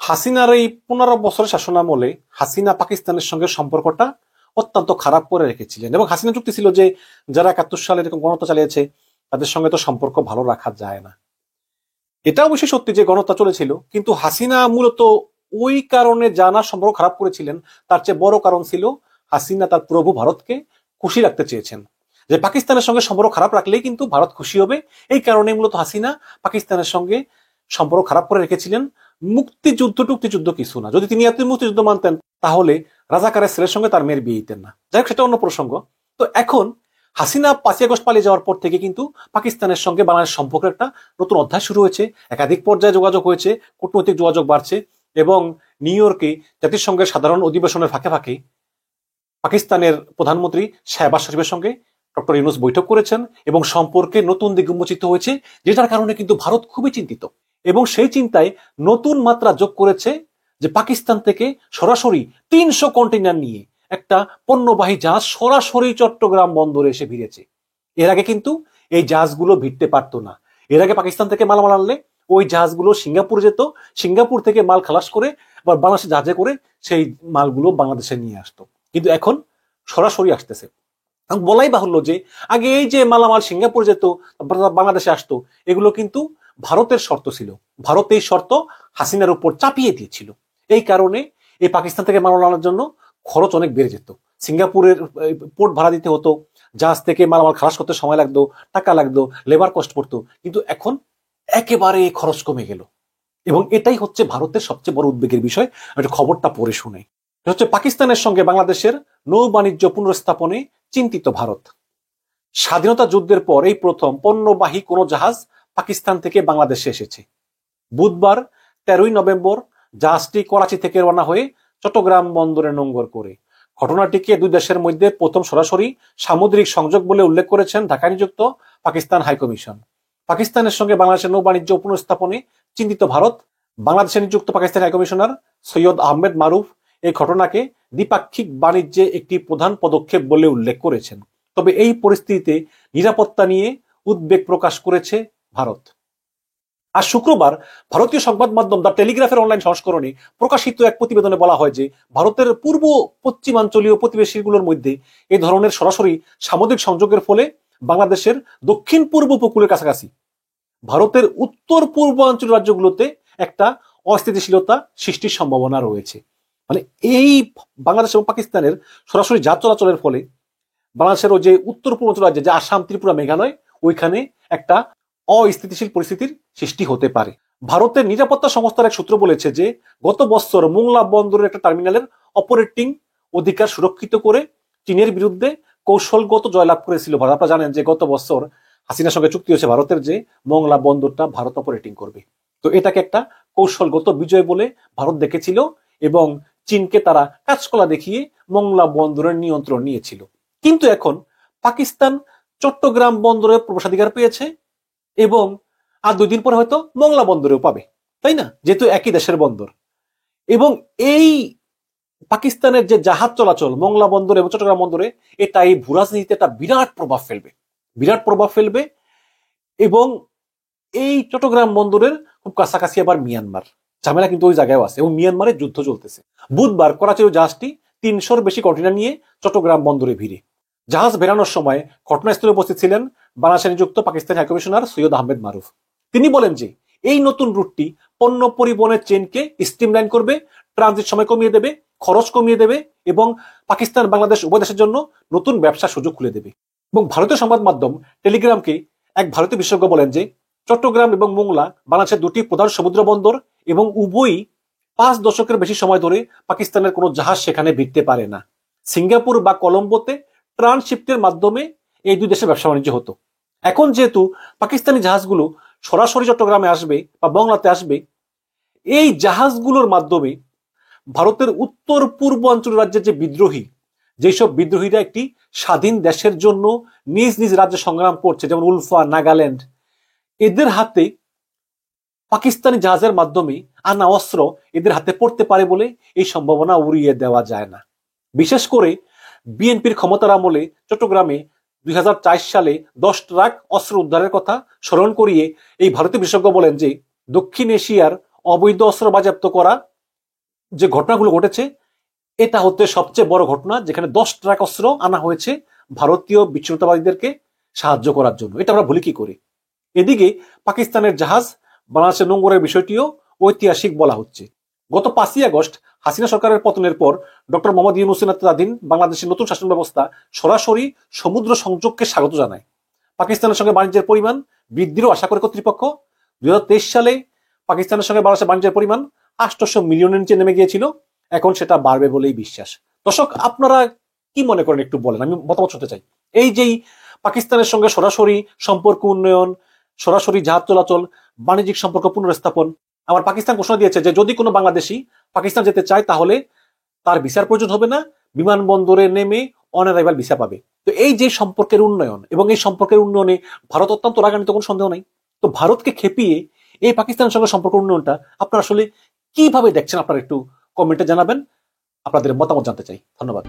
হাসিনার এই 15 বছরের শাসনামলে হাসিনা পাকিস্তানের সঙ্গে সম্পর্কটা অত্যন্ত খারাপ করে রেখেছিলেন এবং হাসিনা যুক্তি ছিল যে যারা 71 সালে এরকম গণহত্যা চালিয়েছে তাদের সঙ্গে তো সম্পর্ক ভালো রাখা যায় না। এটা অবশ্যই সত্যি যে গণহত্যা চলেছিল, কিন্তু হাসিনা মূলত ওই কারণে জানা সম্পর্ক খারাপ করেছিলেন। তার চেয়ে বড় কারণ ছিল হাসিনা তার প্রভু ভারতকে খুশি রাখতে চেয়েছেন, যে পাকিস্তানের সঙ্গে সম্পর্ক খারাপ রাখলেই কিন্তু ভারত খুশি হবে। এই কারণে মূলত হাসিনা পাকিস্তানের সঙ্গে সম্পর্ক খারাপ করে রেখেছিলেন। মুক্তিযুদ্ধ কিছু না, যদি তিনি এত মুক্তিযুদ্ধ মানতেন তাহলে রাজাকারের ছেলের সঙ্গে তার মেয়ের বিয়ে দিতেন না। যাই হোক, সেটা অন্য প্রসঙ্গ। তো এখন হাসিনা 5ই আগস্ট পালিয়ে যাওয়ার পর থেকে কিন্তু পাকিস্তানের সঙ্গে বাংলাদেশ সম্পর্কের একটা নতুন অধ্যায় শুরু হয়েছে। একাধিক পর্যায়ে যোগাযোগ হয়েছে, কূটনৈতিক যোগাযোগ বাড়ছে এবং নিউ ইয়র্কে জাতিসংঘের সাধারণ অধিবেশনের ফাঁকে ফাঁকে পাকিস্তানের প্রধানমন্ত্রী শাহবাজ শরীফের সঙ্গে ডক্টর ইউনূস বৈঠক করেছেন এবং সম্পর্কে নতুন দিক উন্মোচিত হয়েছে, যেটার কারণে কিন্তু ভারত খুবই চিন্তিত এবং সেই চিন্তায় নতুন মাত্রা যোগ করেছে যে পাকিস্তান থেকে সরাসরি 300 কন্টেইনার নিয়ে একটা পণ্যবাহী জাহাজ সরাসরি চট্টগ্রাম বন্দরে এসে ভিড়েছে। এর আগে কিন্তু এই জাহাজগুলো ভিড়তে পারতো না। এর আগে পাকিস্তান থেকে মালামাল আনলে ওই জাহাজগুলো সিঙ্গাপুর যেত, সিঙ্গাপুর থেকে মাল খালাস করে আবার বাংলাদেশে জাহাজে করে সেই মালগুলো বাংলাদেশে নিয়ে আসতো, কিন্তু এখন সরাসরি আসতেছে। বলাই বাহুল্য যে আগে এই যে মালামাল সিঙ্গাপুর যেত বাংলাদেশে আসতো, এগুলো কিন্তু ভারতের শর্ত ছিল। ভারত এই শর্ত হাসিনার উপর চাপিয়ে দিয়েছিল। এই কারণে এই পাকিস্তান থেকে মালামাল আনার জন্য খরচ অনেক বেড়ে যেত। সিঙ্গাপুরের পোর্ট ভাড়া দিতে হতো, জাহাজ থেকে মালামাল খালাস করতে সময় লাগতো, টাকা লাগতো, লেবার কস্ট পড়তো, কিন্তু এখন একেবারে খরচ কমে গেল এবং এটাই হচ্ছে ভারতের সবচেয়ে বড় উদ্বেগের বিষয়। একটা খবরটা পড়ে শুনে হচ্ছে পাকিস্তানের সঙ্গে বাংলাদেশের নৌ বাণিজ্য পুনর্স্থাপনে চিন্তিত ভারত। স্বাধীনতা যুদ্ধের পর এই প্রথম পণ্যবাহী কোনো জাহাজ পাকিস্তান থেকে বাংলাদেশে এসেছে। বুধবার 13ই নভেম্বর জাহাজটি করাচি থেকে রওনা হয়ে চট্টগ্রাম বন্দরে নোঙ্গর করে। ঘটনাটিকে দুই দেশের মধ্যে প্রথম সরাসরি সামুদ্রিক সংযোগ বলে উল্লেখ করেছেন ঢাকায় নিযুক্ত পাকিস্তান হাইকমিশন। পাকিস্তানের সঙ্গে বাংলাদেশের নৌ বাণিজ্য পুনর্স্থাপনে চিন্তিত ভারত। বাংলাদেশে নিযুক্ত পাকিস্তান হাইকমিশনার সৈয়দ আহমেদ মারুফ এই ঘটনাকে দ্বিপাক্ষিক বাণিজ্যে একটি প্রধান পদক্ষেপ বলে উল্লেখ করেছেন। তবে এই পরিস্থিতিতে নিরাপত্তা নিয়ে উদ্বেগ প্রকাশ করেছে ভারত। আর শুক্রবার ভারতীয় সংবাদ মাধ্যম দ্য টেলিগ্রাফের অনলাইন সংস্করণে প্রকাশিত এক প্রতিবেদনে বলা হয় যে ভারতের পূর্ব পশ্চিমাঞ্চলীয় প্রতিবেশীগুলোর মধ্যে এই ধরনের সরাসরি সামুদ্রিক সংযোগের ফলে বাংলাদেশের দক্ষিণ পূর্ব উপকূলের কাছাকাছি ভারতের উত্তর পূর্বাঞ্চল রাজ্যগুলোতে একটা অস্থিতিশীলতা সৃষ্টির সম্ভাবনা রয়েছে। মানে এই বাংলাদেশ এবং পাকিস্তানের সরাসরি জাহাজ চলাচলের ফলে বাংলাদেশের যে উত্তর পূর্বাঞ্চল রাজ্যে, যে আসাম, ত্রিপুরা, মেঘালয়, ওইখানে একটা অস্থিতিশীল পরিস্থিতির সৃষ্টি হতে পারে। ভারতের নিরাপত্তা সংস্থার এক সূত্র বলেছে যে গত বছর মোংলা বন্দরের একটা টার্মিনালের অপারেটিং অধিকার সুরক্ষিত করে চীনের বিরুদ্ধে কৌশলগত জয়লাভ করেছিল ভারত। আপনারা জানেন যে গত বছর হাসিনার সঙ্গে চুক্তি হয়েছে ভারতের যে মোংলা বন্দরটা ভারত অপারেটিং করবে। তো এটাকে একটা কৌশলগত বিজয় বলে ভারত দেখেছিল এবং চীনকে তারা কাজকলা দেখিয়ে মোংলা বন্দরের নিয়ন্ত্রণ নিয়েছিল। কিন্তু এখন পাকিস্তান চট্টগ্রাম বন্দরে প্রবেশাধিকার পেয়েছে এবং আর 2 দিন পরে হয়তো মোংলা বন্দরেও পাবে, তাই না? যেহেতু একই দেশের বন্দর। এবং এই পাকিস্তানের যে জাহাজ চলাচল মোংলা বন্দরে এবং চট্টগ্রাম বন্দরে, এটা এই ভূরাজনীতিতে একটা বিরাট প্রভাব ফেলবে এবং এই চট্টগ্রাম বন্দরের খুব কাছাকাছি আবার মিয়ানমার, ঝামেলা কিন্তু ওই জায়গায় আছে এবং মিয়ানমারে যুদ্ধ চলতেছে। বুধবার করাচির জাহাজটি 300-র বেশি কন্টেইনার নিয়ে চট্টগ্রাম বন্দরে ভিড়ে। জাহাজ বেরানোর সময় ঘটনাস্থলে উপস্থিত ছিলেন বাংলাদেশে নিযুক্ত পাকিস্তান হাইকমিশনার সৈয়দ আহমেদ মারুফ। তিনি বলেন যে এই নতুন রুটটি পণ্য পরিবহনের চেইনকে স্ট্রিমলাইন করবে, ট্রানজিট সময় কমিয়ে দেবে, খরচ কমিয়ে দেবে এবং পাকিস্তান বাংলাদেশ উভয় দেশের জন্য নতুন ব্যবসার সুযোগ খুলে দেবে। এবং ভারতীয় সংবাদ মাধ্যম টেলিগ্রামকে এক ভারতীয় বিশেষজ্ঞ বলেন যে চট্টগ্রাম এবং মোংলা বাংলাদেশের 2টি প্রধান সমুদ্র বন্দর এবং উভয়ই 5 দশকের বেশি সময় ধরে পাকিস্তানের কোনো জাহাজ সেখানে ভিড়তে পারে না। সিঙ্গাপুর বা কলম্বোতে ট্রান্সশিপ্টের মাধ্যমে এই 2 দেশের ব্যবসা বাণিজ্য হতো। এখন যেহেতু পাকিস্তানি জাহাজগুলো সরাসরি চট্টগ্রামে আসবে বা বাংলাতে আসবে, এই জাহাজগুলোর মাধ্যমে ভারতের উত্তর পূর্বাঞ্চল রাজ্যের যে বিদ্রোহী, যেসব বিদ্রোহীরা একটি স্বাধীন দেশের জন্য নিজ নিজ রাজ্যে সংগ্রাম করছে, যেমন উলফা, নাগাল্যান্ড, এদের হাতে পাকিস্তানি জাহাজের মাধ্যমে আনা অস্ত্র এদের হাতে পড়তে পারে বলে এই সম্ভাবনা উড়িয়ে দেওয়া যায় না। বিশেষ করে বিএনপির ক্ষমতার আমলে চট্টগ্রামে 2004 সালে 10 ট্রাক অস্ত্র উদ্ধারের কথা স্মরণ করিয়ে এই ভারতীয় বিশেষজ্ঞ বলেন যে দক্ষিণ এশিয়ার অবৈধ অস্ত্র বাজেয়াপ্ত করা যে ঘটনাগুলো ঘটেছে এটা হচ্ছে সবচেয়ে বড় ঘটনা, যেখানে 10 ট্রাক অস্ত্র আনা হয়েছে ভারতীয় বিচ্ছিন্নতাবাদীদেরকে সাহায্য করার জন্য। এটা আমরা ভুলি কি করে? এদিকে পাকিস্তানের জাহাজ বাংলাদেশের নোঙ্গরের বিষয়টিও ঐতিহাসিক বলা হচ্ছে। গত 5ই আগস্ট হাসিনা সরকারের পতনের পর ডক্টর মোহাম্মদ ইউনূসের নেতৃত্বাধীন বাংলাদেশের নতুন শাসন ব্যবস্থা সরাসরি সমুদ্র সংযোগকে স্বাগত জানায়। পাকিস্তানের সঙ্গে বাণিজ্যের পরিমাণ বৃদ্ধিরও আশা করে কর্তৃপক্ষ। 2023 সালে পাকিস্তানের সঙ্গে বাংলাদেশের বাণিজ্যের পরিমাণ 800 মিলিয়নের নিচে নেমে গিয়েছিল। এখন সেটা বাড়বে বলেই বিশ্বাস। দর্শক, আপনারা কি মনে করেন একটু বলেন, আমি মতামত শুনতে চাই। এই যেই পাকিস্তানের সঙ্গে সরাসরি সম্পর্ক উন্নয়ন, সরাসরি জাহাজ চলাচল, বাণিজ্যিক সম্পর্ক পুনর্স্থাপন, আবার পাকিস্তান ঘোষণা দিয়েছে যে যদি কোনো বাংলাদেশি পাকিস্তান যেতে চায় তাহলে তার ভিসার প্রয়োজন হবে না, বিমানবন্দরে নেমে অন অ্যারাইভাল ভিসা পাবে। তো এই যে সম্পর্কের উন্নয়ন এবং এই সম্পর্কের উন্নয়নে ভারত অত্যন্ত রাগান্বিত, কোনো সন্দেহ নেই। তো ভারতকে খেপিয়ে এই পাকিস্তানের সঙ্গে সম্পর্ক উন্নয়নটা আপনারা আসলে কিভাবে দেখছেন, আপনারা একটু কমেন্টে জানাবেন। আপনাদের মতামত জানতে চাই। ধন্যবাদ।